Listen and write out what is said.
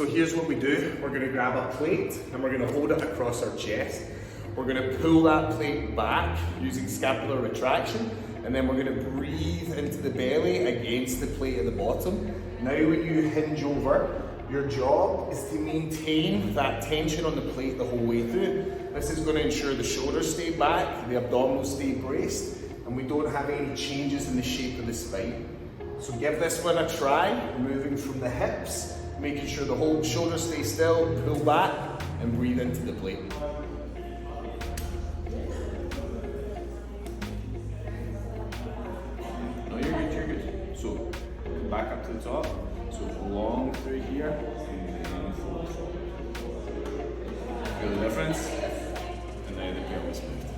So here's what we do. We're gonna grab a plate and we're gonna hold it across our chest. We're gonna pull that plate back using scapular retraction, and then we're gonna breathe into the belly against the plate at the bottom. Now when you hinge over, your job is to maintain that tension on the plate the whole way through. This is gonna ensure the shoulders stay back, the abdominals stay braced, and we don't have any changes in the shape of the spine. So give this one a try, moving from the hips, making sure the whole shoulder stays still, pull back, and breathe into the plate. No, you're good, you're good. So, back up to the top. So long through here, and then fold. Feel the difference? And now the pelvis moved.